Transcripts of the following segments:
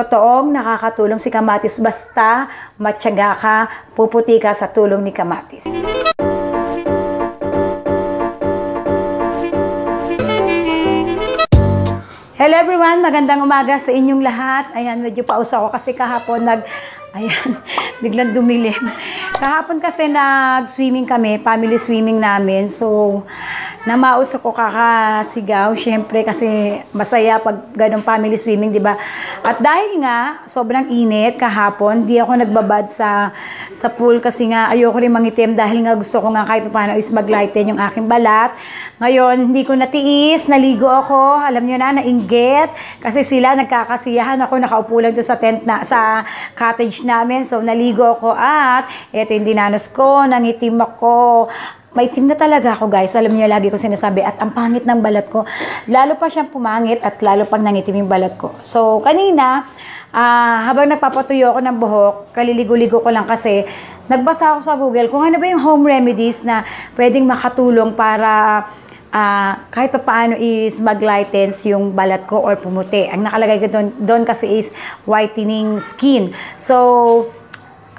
totoong nakakatulong si kamatis basta matyaga ka, puputi ka sa tulong ni kamatis. Hello everyone, magandang umaga sa inyong lahat. Ayan, medyo paus ako kasi kahapon biglang dumilim. Kahapon kasi nag-swimming kami, family swimming namin. So, namaos ako kakasigaw, syempre kasi masaya pag ganun family swimming, di ba? At dahil nga, sobrang init kahapon, di ako nagbabad sa pool kasi nga ayoko rin mangitim dahil nga gusto ko nga kahit paano is mag-lighten yung aking balat. Ngayon, hindi ko natiis, naligo ako, alam nyo na, nainggit, kasi sila nagkakasiyahan ako, nakaupo lang doon sa tent na, sa cottage namin, so naligo ako at eto yung dinanos ko, nangitim ako. May itim na talaga ako guys, alam niyo lagi ko sinasabi at ang pangit ng balat ko. Lalo pa siyang pumangit at lalo pang nangitim yung balat ko. So kanina, habang nagpapatuyo ako ng buhok, kaliligo-ligo ko lang kasi nagbasa ako sa Google kung ano ba yung home remedies na pwedeng makatulong para kahit pa paano is mag-lightens yung balat ko or pumuti. Ang nakalagay ko doon kasi is whitening skin. So,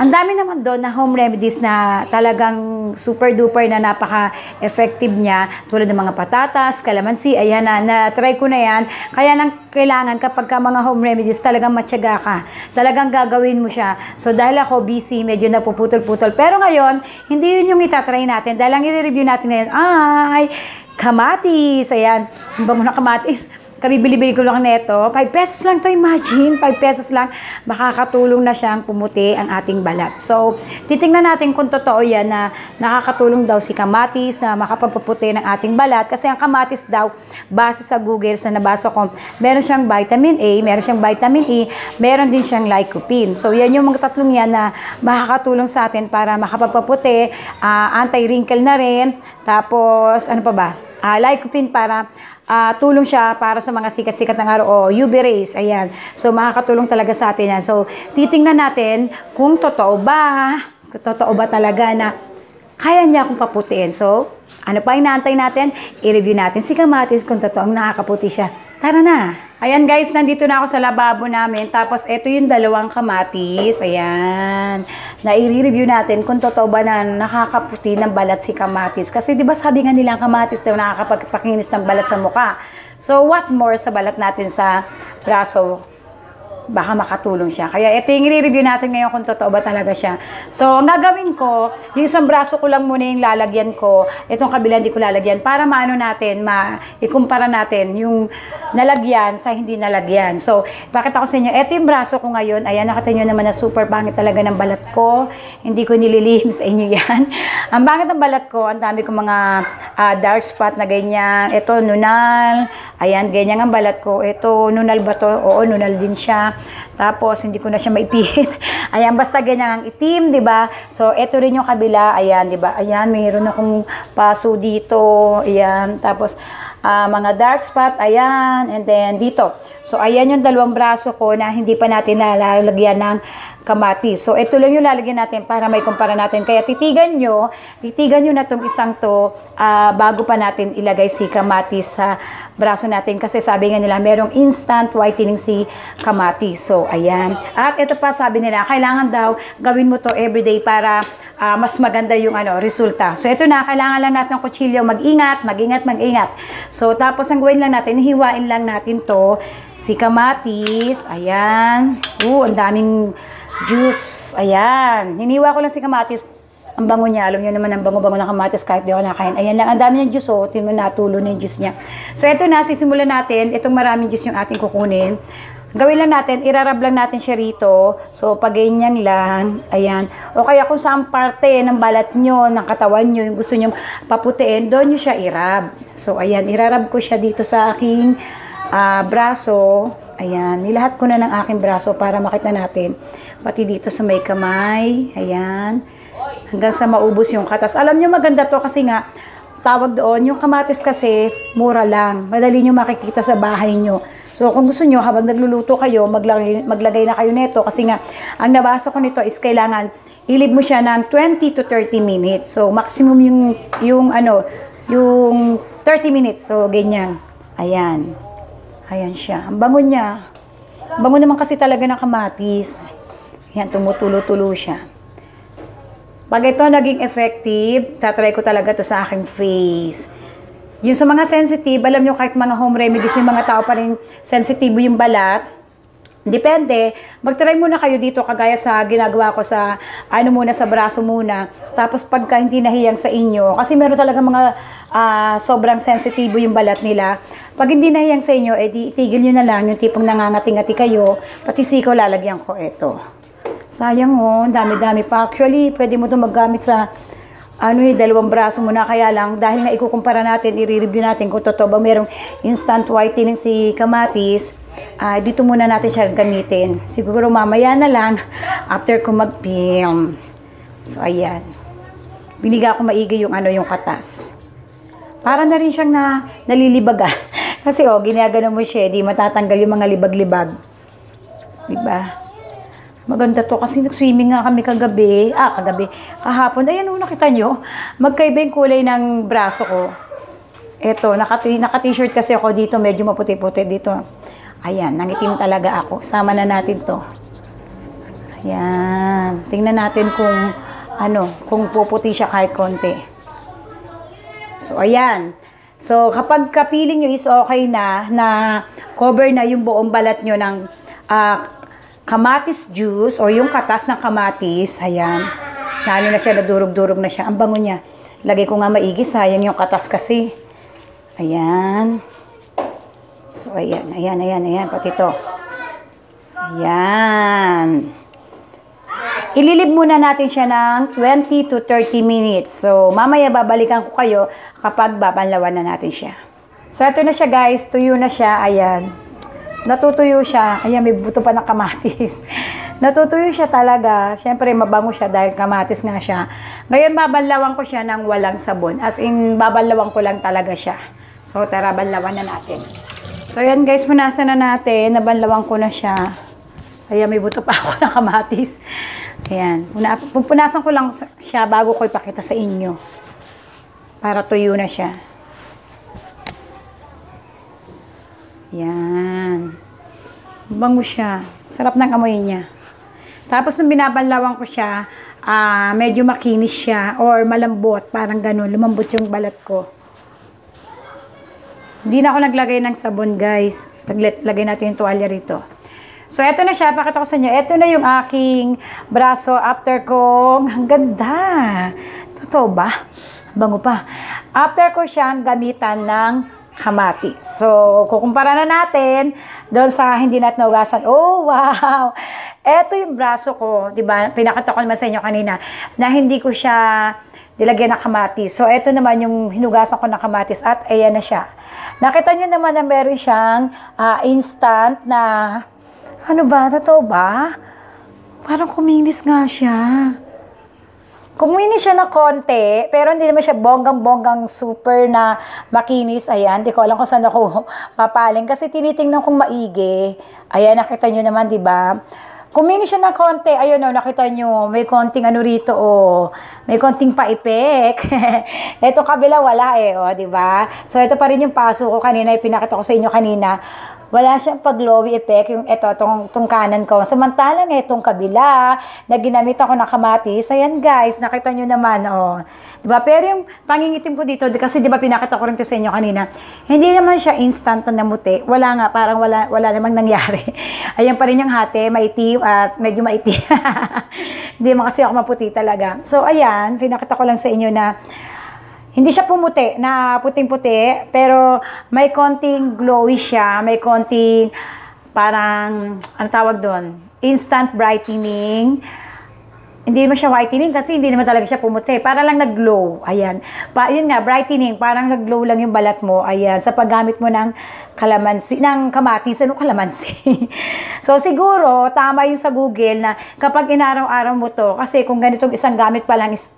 ang dami naman doon na home remedies na talagang super duper na napaka-effective niya. Tulad ng mga patatas, kalamansi, ayan na-try ko na yan. Kaya lang kailangan kapag ka mga home remedies talagang matyaga ka. Talagang gagawin mo siya. So dahil ako busy, medyo napuputol-putol. Pero ngayon, hindi yun yung itatry natin. Dahil ang i-review natin ngayon, ay kamatis. Ayan, ang bango na kamatis. Kabibili-bili ko lang neto. 5 pesos lang to, imagine. 5 pesos lang, makakatulong na siyang pumuti ang ating balat. So, titingnan natin kung totoo yan na nakakatulong daw si kamatis na makapagpaputi ng ating balat. Kasi ang kamatis daw, base sa Google, sa nabasa ko, meron siyang vitamin A, meron siyang vitamin E, meron din siyang lycopene. So, yan yung mga tatlong yan na makakatulong sa atin para makapagpaputi, anti-wrinkle na rin. Tapos, ano pa ba? Lycopene para tulong siya para sa mga sikat-sikat ng araw o UV rays. Ayan. So, makakatulong talaga sa atin yan. So, titingnan natin kung totoo ba talaga na kaya niya akong paputiin. So, ano pa inaantay natin? I-review natin si kamatis kung totoong nakakaputi siya. Tara na! Ayan guys, nandito na ako sa lababo namin. Tapos, ito yung dalawang kamatis. Ayan. Na i-review natin kung totoo ba na nakakaputi ng balat si kamatis. Kasi di ba sabi nga nila kamatis daw nakakapagpakinis ng balat sa mukha. So, what more sa balat natin sa braso? Baka makatulong siya. Kaya ito yung i-review natin ngayon kung totoo ba talaga siya. So, ang gagawin ko, yung isang braso ko lang muna yung lalagyan ko. Itong kabila hindi ko lalagyan. Para maano natin, ikumpara natin yung nalagyan sa hindi nalagyan. So, pakita ko sa inyo. Ito yung braso ko ngayon. Ayan, nakita nyo naman na super pangit talaga ng balat ko. Hindi ko nililihim sa inyo yan. Ang pangit ng balat ko, ang dami ko mga dark spot na ganyan. Ito, nunal. Ayan, ganyan ang balat ko. Ito, nunal ba to? Oo, nunal din siya. Tapos, hindi ko na siya maipihit. Ayan, basta ganyan ang itim, di ba? So, ito rin yung kabila. Ayan, di ba? Ayan, mayroon akong paso dito. Ayan, tapos, mga dark spot. Ayan, and then dito. So, ayan yung dalawang braso ko na hindi pa natin nalalagyan ng kamatis. So, ito lang yung lalagyan natin para may kumpara natin. Kaya titigan nyo na itong isang to bago pa natin ilagay si kamatis sa braso natin. Kasi sabi nga nila, merong instant whitening si kamatis. So, ayan. At ito pa sabi nila, kailangan daw gawin mo to everyday para mas maganda yung resulta. So, ito na, kailangan lang natin ng kutsilyo. Mag-ingat. So, tapos ang gawin lang natin, hiwain lang natin to si kamatis. Ayan. Ang daming juice. Ayan. Hiniwa ko lang si kamatis. Ang bango niya. Alam niyo naman ang bango-bango ng kamatis kahit di ako nakain. Ayan lang. Ang dami ng juice. Tingnan mo, natulo na yung juice niya. So, ito na. Sisimulan natin. Itong maraming juice yung ating kukunin. Gawin lang natin. Irarab lang natin siya rito. So, pag ganyan lang. Ayan. O kaya kung saan parte ng balat nyo, ng katawan nyo, yung gusto nyo paputiin, doon nyo siya irab. So, ayan. Irarab ko siya dito sa aking braso. Ayan, nilahat ko na ng aking braso para makita natin. Pati dito sa may kamay. Ayan. Hanggang sa maubos yung katas. Alam nyo maganda to kasi nga, tawag doon, yung kamatis kasi, mura lang. Madali nyo makikita sa bahay nyo. So, kung gusto nyo, habang nagluluto kayo, maglagay na kayo nito. Kasi nga, ang nabasa ko nito is kailangan, ilib mo siya ng 20 to 30 minutes. So, maximum yung 30 minutes. So, ganyan. Ayan. Ayan siya. Ang bango niya. Bango naman kasi talaga ng kamatis. Yan, tumutulo-tulo siya. Pag ito naging effective, tatry ko talaga to sa aking face. Yung sa mga sensitive, alam nyo kahit mga home remedies, may mga tao pa rin sensitive yung balat. Depende. Mag-try muna kayo dito kagaya sa ginagawa ko sa muna sa braso muna. Tapos pagka hindi nahiyang sa inyo, kasi meron talaga mga sobrang sensitive yung balat nila. Pag hindi nahiyang sa inyo, edi itigil nyo na lang yung tipong nangangati-ngati kayo. Pati siko lalagyan ko ito. Sayang dami-dami pa. Actually, pwede mo ito maggamit sa dalawang braso mo na, kaya lang dahil nga ikukumpara natin, i-review natin kung totoo ba merong instant whitening si kamatis. Dito muna natin siya gamitin. Siguro mamaya na lang after ko mag-film. So ayan. Biniga ko maigi yung yung katas. Para na rin siyang nalilibaga. Kasi ginagano mo siya, di matatanggal yung mga libag-libag. Diba? Maganda to kasi nag-swimming nga kami kagabi. Kahapon. Ayan nakita nyo. Magkaiba yung kulay ng braso ko. Eto, naka-t-shirt kasi ako dito. Medyo maputi-puti dito. Ayan, nangitim talaga ako. Sama na natin to. Ayan. Tingnan natin kung puputi siya kahit konti. So, ayan. So, kapag kapiling nyo is okay na cover na yung buong balat nyo ng kamatis juice o yung katas ng kamatis. Ayan. Na siya, nadurog-durog na siya. Ang bango niya. Lagay ko nga maigi, sayang yung katas kasi. Ayan. So, ayan. Pati to. Ayan. Ililib muna natin siya ng 20 to 30 minutes. So, mamaya babalikan ko kayo kapag babanlawan na natin siya. So, ito na siya guys. Tuyo na siya. Ayan. Natutuyo siya. Ayan, may buto pa ng kamatis. Natutuyo siya talaga. Siyempre, mabango siya dahil kamatis nga siya. Ngayon, babanlawan ko siya ng walang sabon. As in, babanlawan ko lang talaga siya. So, tara, banlawan na natin. So, ayan guys, punasan na natin. Nabanlawan ko na siya. Ayan, may buto pa ako ng kamatis. Ayan. Punasan ko lang siya bago ko ipakita sa inyo. Para tuyo na siya. Yan. Bango siya. Sarap ng amoy niya. Tapos nung binabanlawan ko siya, medyo makinis siya or malambot. Parang ganun. Lumambot yung balat ko. Hindi na ako naglagay ng sabon, guys. Lagay natin yung tuwalya rito. So, eto na siya. Pakita ko sa inyo. Eto na yung aking braso after kong... Ang ganda. Totoo ba? Bango pa. After ko siyang gamitan ng kamatis. So, kukumpara na natin doon sa hindi natin naugasan. Oh, wow! Eto yung braso ko, di ba? Pinakita ko naman sa inyo kanina na hindi ko siya nilagyan ng kamatis. So, eto naman yung hinugasan ko ng kamatis at ayan na siya. Nakita niyo naman na meron siyang instant na ano ba? Totoo ba? Parang kuminis nga siya. Kumuinis siya na konti, pero hindi naman siya bonggang-bonggang super na makinis. Ayan, di ko alam kung saan ako papaling kasi tinitingnan kong maigi. Ayan, nakita nyo naman, di ba? Kuminis siya ng konti. Ayun, nakita nyo, may konting rito, may konting paipek. Ito kabila, wala di ba? So, ito pa rin yung paso ko kanina, ipinakita ko sa inyo kanina. Wala siyang pag-glowy effect, yung itong kanan ko. Samantalang itong kabila, na ginamit ako ng kamatis. Ayan guys, nakita nyo naman, Diba? Pero yung pangingitim ko dito, kasi diba pinakita ko rin to sa inyo kanina, hindi naman siya instant na namuti. Wala nga, parang wala namang nangyari. Ayan pa rin yung hati, maitim at medyo maitim. Hindi naman kasi ako maputi talaga. So ayan, pinakita ko lang sa inyo na hindi siya pumuti, na puting-puti, pero may konting glowy siya, may konting parang, ano tawag doon? Instant brightening. Hindi naman siya whitening kasi hindi naman talaga siya pumuti. Para lang nag-glow. Ayan. Yun nga, brightening. Parang nag-glow lang yung balat mo. Ayan. Sa paggamit mo ng kalamansi, ng kamatis. Ano kalamansi? So, siguro, tama yung sa Google na kapag inaraw-araw mo to, kasi kung ganitong isang gamit pa lang is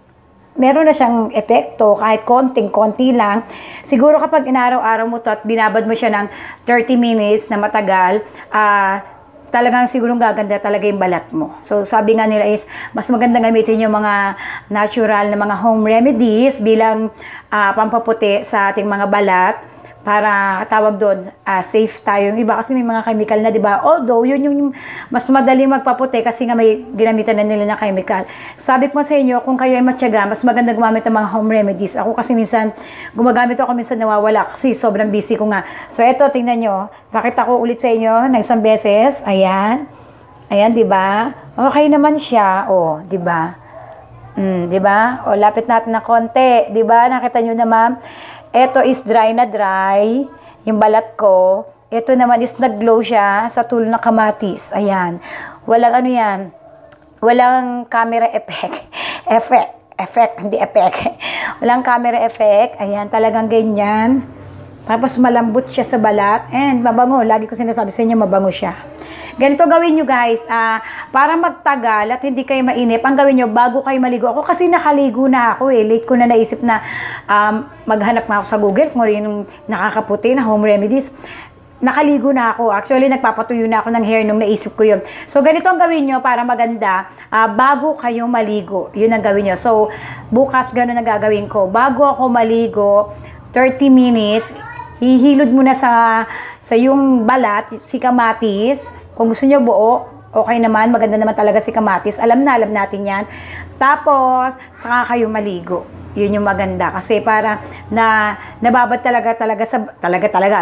meron na siyang epekto, kahit konting-konti lang. Siguro kapag inaraw-araw mo to at binabad mo siya ng 30 minutes na matagal, talagang sigurong gaganda talaga yung balat mo. So, sabi nga nila is, mas maganda gamitin yung mga natural na mga home remedies bilang pampaputi sa ating mga balat para tawag doon, safe tayo. Yung iba kasi may mga chemical na, di ba? Although, yun yung mas madali magpaputi kasi nga may ginamitan na nila ng chemical. Sabi ko sa inyo, kung kayo ay matyaga, mas maganda gumamit ng mga home remedies. Ako kasi minsan, gumagamit ako, minsan nawawala kasi sobrang busy ko nga. So, eto, tingnan nyo. Pakita ko ulit sa inyo ng isang beses. Ayan. Ayan, di ba? Okay naman siya. O, di ba? Di ba? O, lapit natin ng konti. Di ba? Nakita nyo na, ma'am? Ito is dry na dry, yung balat ko. Ito naman is nag-glow siya sa tulong ng kamatis. Ayan. Walang ano yan. Walang camera effect. Hindi effect. Walang camera effect. Ayan, talagang ganyan. Tapos malambot siya sa balat. And mabango. Lagi ko sinasabi sa inyo, mabango siya. Ganito gawin nyo guys, para magtagal at hindi kayo mainip, ang gawin nyo bago kayo maligo. Ako kasi nakaligo na ako late ko na naisip na maghanap nga ako sa Google kung rin nakakaputi na home remedies. Nakaligo na ako. Actually, nagpapatuyo na ako ng hair nung naisip ko yun. So, ganito ang gawin nyo para maganda bago kayo maligo. Yun ang gawin nyo. So, bukas ganun ang gagawin ko. Bago ako maligo, 30 minutes, hihilod muna sa yung balat, si kamatis. Kung gusto nyo buo, okay naman, maganda naman talaga si kamatis. Alam natin yan. Tapos, saka kayo maligo. Yun yung maganda. Kasi para nababad talaga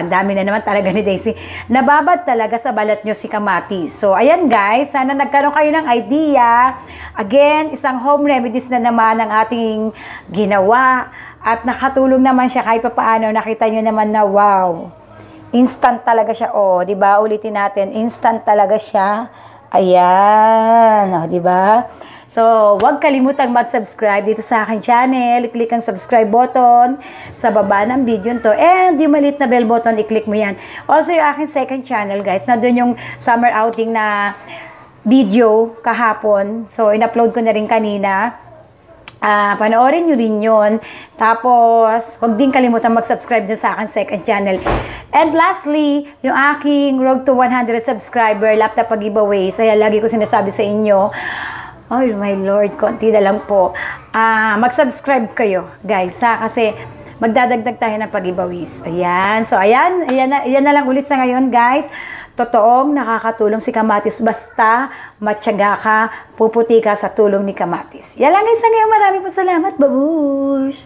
ang dami na naman talaga ni Daisy. Nababad talaga sa balat nyo si kamatis. So, ayan guys, sana nagkaroon kayo ng idea. Again, isang home remedies na naman ang ating ginawa. At nakatulong naman siya kahit papaano. Nakita nyo naman na wow. Instant talaga siya. O, di ba? Ulitin natin. Instant talaga siya. Ayan. O, di ba? So, huwag kalimutang mag-subscribe dito sa aking channel. I-click ang subscribe button sa baba ng video to. And yung maliit na bell button, i-click mo yan. Also, yung aking second channel, guys. Nandun yung summer outing na video kahapon. So, in-upload ko na rin kanina. Panoorin nyo rin yun. Tapos, huwag din kalimutan mag-subscribe din sa akin second channel. And lastly, yung aking road to 100 subscriber laptop giveaway. Kaya lagi ko sinasabi sa inyo, oh my Lord, konti na lang po. Mag-subscribe kayo, guys, kasi magdadagdag tayo ng pag-giveaways. Ayan. So, ayan na lang ulit sa ngayon, guys. Totoong nakakatulong si kamatis basta matyaga ka, puputi ka sa tulong ni kamatis. Yan lang guys, ngayon maraming salamat. Babush!